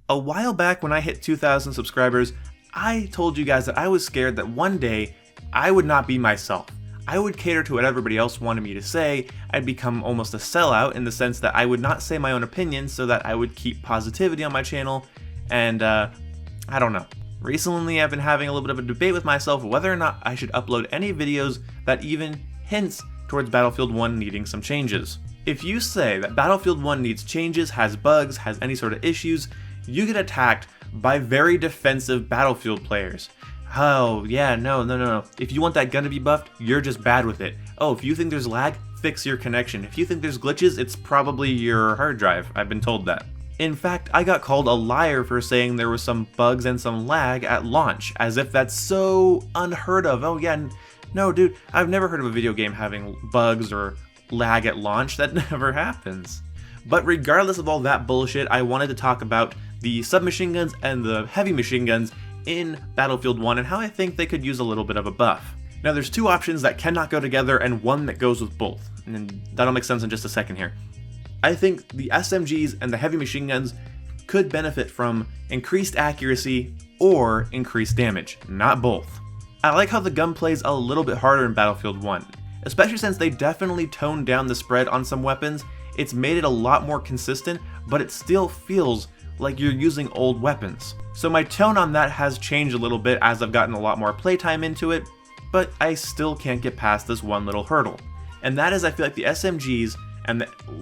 A while back when I hit 2,000 subscribers, I told you guys that I was scared that one day I would not be myself. I would cater to what everybody else wanted me to say. I'd become almost a sellout in the sense that I would not say my own opinion so that I would keep positivity on my channel, and I don't know. Recently I've been having a little bit of a debate with myself whether or not I should upload any videos that even hints towards Battlefield 1 needing some changes. If you say that Battlefield 1 needs changes, has bugs, has any sort of issues, you get attacked by very defensive Battlefield players. Oh yeah, no. If you want that gun to be buffed, you're just bad with it. Oh, if you think there's lag, fix your connection. If you think there's glitches, it's probably your hard drive. I've been told that. In fact, I got called a liar for saying there was some bugs and some lag at launch, as if that's so unheard of. Oh yeah, no dude, I've never heard of a video game having bugs or lag at launch. That never happens. But regardless of all that bullshit, I wanted to talk about the submachine guns and the heavy machine guns in Battlefield 1 and how I think they could use a little bit of a buff. Now there's two options that cannot go together and one that goes with both, and that'll make sense in just a second here. I think the SMGs and the heavy machine guns could benefit from increased accuracy or increased damage, not both. I like how the gun plays a little bit harder in Battlefield 1, especially since they definitely toned down the spread on some weapons. It's made it a lot more consistent, but it still feels like you're using old weapons. So my tone on that has changed a little bit as I've gotten a lot more playtime into it, but I still can't get past this one little hurdle. And that is, I feel like the SMGs and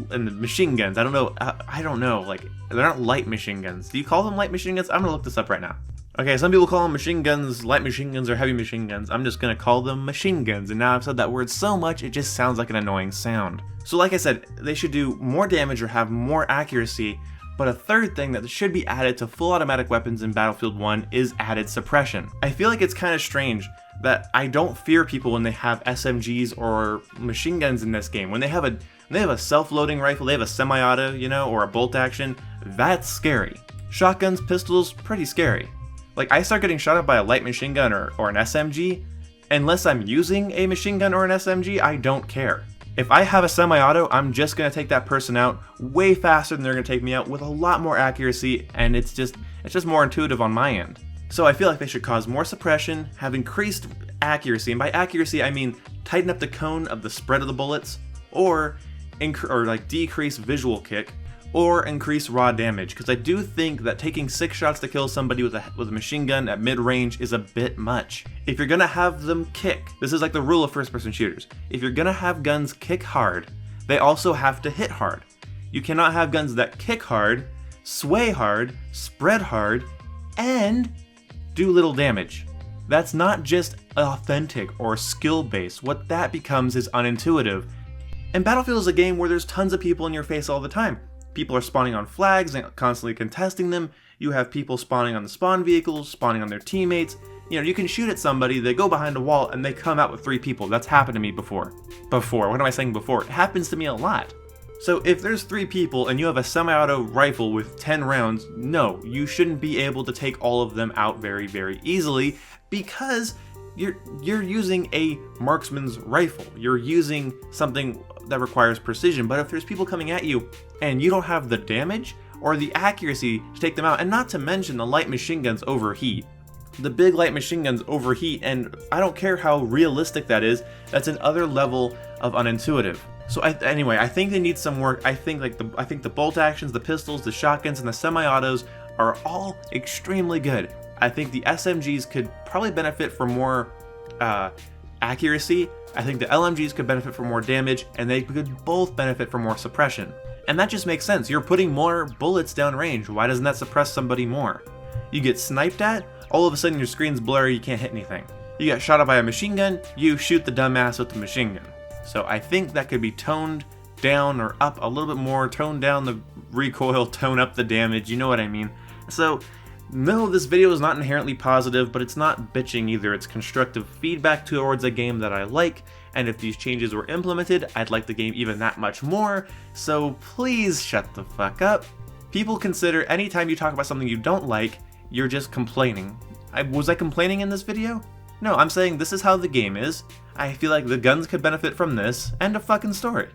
the machine guns, I don't know, like, they're not light machine guns. Do you call them light machine guns? I'm gonna look this up right now. Okay, some people call them machine guns, light machine guns, or heavy machine guns. I'm just gonna call them machine guns, and now I've said that word so much, it just sounds like an annoying sound. So like I said, they should do more damage or have more accuracy, but a third thing that should be added to full automatic weapons in Battlefield 1 is added suppression. I feel like it's kind of strange that I don't fear people when they have SMGs or machine guns in this game. When they have a self-loading rifle, they have a semi-auto, you know, or a bolt action, that's scary. Shotguns, pistols, pretty scary. Like, I start getting shot at by a light machine gun or an SMG, unless I'm using a machine gun or an SMG, I don't care. If I have a semi-auto, I'm just going to take that person out way faster than they're going to take me out with a lot more accuracy, and it's just more intuitive on my end. So I feel like they should cause more suppression, have increased accuracy, and by accuracy I mean tighten up the cone of the spread of the bullets, or decrease visual kick, or increase raw damage, because I do think that taking 6 shots to kill somebody with a machine gun at mid-range is a bit much. If you're gonna have them kick, this is like the rule of first-person shooters, if you're gonna have guns kick hard, they also have to hit hard. You cannot have guns that kick hard, sway hard, spread hard, and do little damage. That's not just authentic or skill-based. What that becomes is unintuitive. And Battlefield is a game where there's tons of people in your face all the time. People are spawning on flags and constantly contesting them. You have people spawning on the spawn vehicles, spawning on their teammates. You know, you can shoot at somebody, they go behind a wall, and they come out with 3 people. That's happened to me before. What am I saying before? It happens to me a lot. So if there's 3 people and you have a semi-auto rifle with 10 rounds, no, you shouldn't be able to take all of them out very, very easily, because you're using a marksman's rifle. You're using something that requires precision. But if there's people coming at you and you don't have the damage or the accuracy to take them out, and not to mention the light machine guns overheat. The big light machine guns overheat, and I don't care how realistic that is, that's another level of unintuitive. So anyway, I think they need some work. I think the bolt actions, the pistols, the shotguns, and the semi-autos are all extremely good. I think the SMGs could probably benefit from more accuracy. I think the LMGs could benefit from more damage, and they could both benefit from more suppression. And that just makes sense. You're putting more bullets down range. Why doesn't that suppress somebody more? You get sniped at, all of a sudden your screen's blurry, you can't hit anything. You get shot at by a machine gun, you shoot the dumbass with the machine gun. So I think that could be toned down or up a little bit more, tone down the recoil, tone up the damage, you know what I mean. So no, this video is not inherently positive, but it's not bitching either. It's constructive feedback towards a game that I like, and if these changes were implemented, I'd like the game even that much more, so please shut the fuck up. People consider anytime you talk about something you don't like, you're just complaining. Was I complaining in this video? No, I'm saying this is how the game is. I feel like the guns could benefit from this, end of fucking story.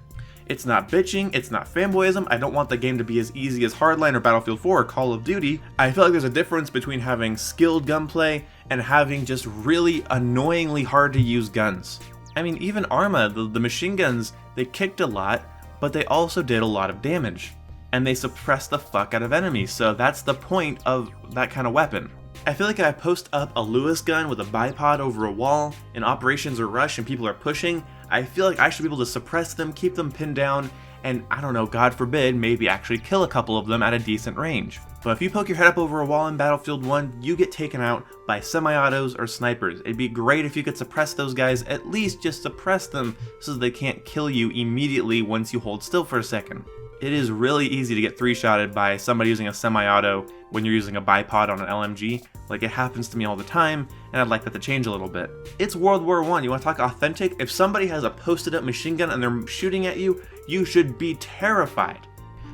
It's not bitching, it's not fanboyism. I don't want the game to be as easy as Hardline or Battlefield 4 or Call of Duty. I feel like there's a difference between having skilled gunplay and having just really annoyingly hard to use guns. I mean, even Arma, the machine guns, they kicked a lot, but they also did a lot of damage. And they suppressed the fuck out of enemies, so that's the point of that kind of weapon. I feel like if I post up a Lewis gun with a bipod over a wall in operations or rush and people are pushing, I feel like I should be able to suppress them, keep them pinned down, and I don't know, God forbid, maybe actually kill a couple of them at a decent range. But if you poke your head up over a wall in Battlefield 1, you get taken out by semi-autos or snipers. It'd be great if you could suppress those guys, at least just suppress them so that they can't kill you immediately once you hold still for a second. It is really easy to get 3-shotted by somebody using a semi-auto when you're using a bipod on an LMG. Like, it happens to me all the time, and I'd like that to change a little bit. It's World War I. You want to talk authentic? If somebody has a posted up machine gun and they're shooting at you, you should be terrified.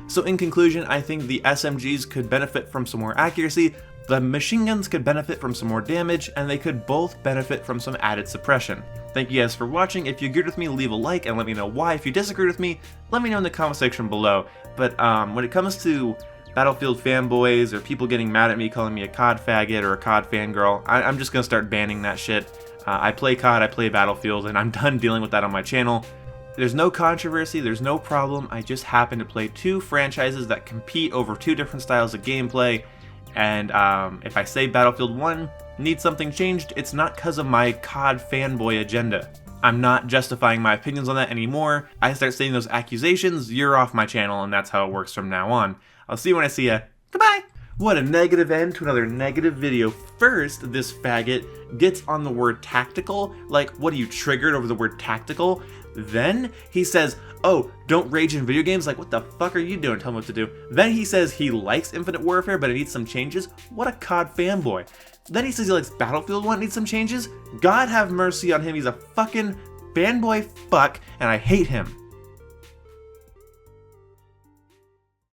So in conclusion, I think the SMGs could benefit from some more accuracy, the machine guns could benefit from some more damage, and they could both benefit from some added suppression. Thank you guys for watching. If you agreed with me, leave a like and let me know why. If you disagreed with me, let me know in the comment section below. But when it comes to Battlefield fanboys or people getting mad at me calling me a COD faggot or a COD fangirl, I'm just gonna start banning that shit. I play COD, I play Battlefield, and I'm done dealing with that on my channel. There's no controversy, there's no problem. I just happen to play two franchises that compete over two different styles of gameplay. And if I say Battlefield 1 needs something changed, it's not because of my COD fanboy agenda. I'm not justifying my opinions on that anymore. I start saying those accusations, you're off my channel, and that's how it works from now on. I'll see you when I see ya. Goodbye! What a negative end to another negative video. First, this faggot gets on the word tactical. Like, what are you, triggered over the word tactical? Then he says, oh, don't rage in video games? Like, what the fuck are you doing? Tell me what to do. Then he says he likes Infinite Warfare, but it needs some changes. What a COD fanboy. Then he says he likes Battlefield 1, needs some changes. God have mercy on him. He's a fucking fanboy fuck, and I hate him.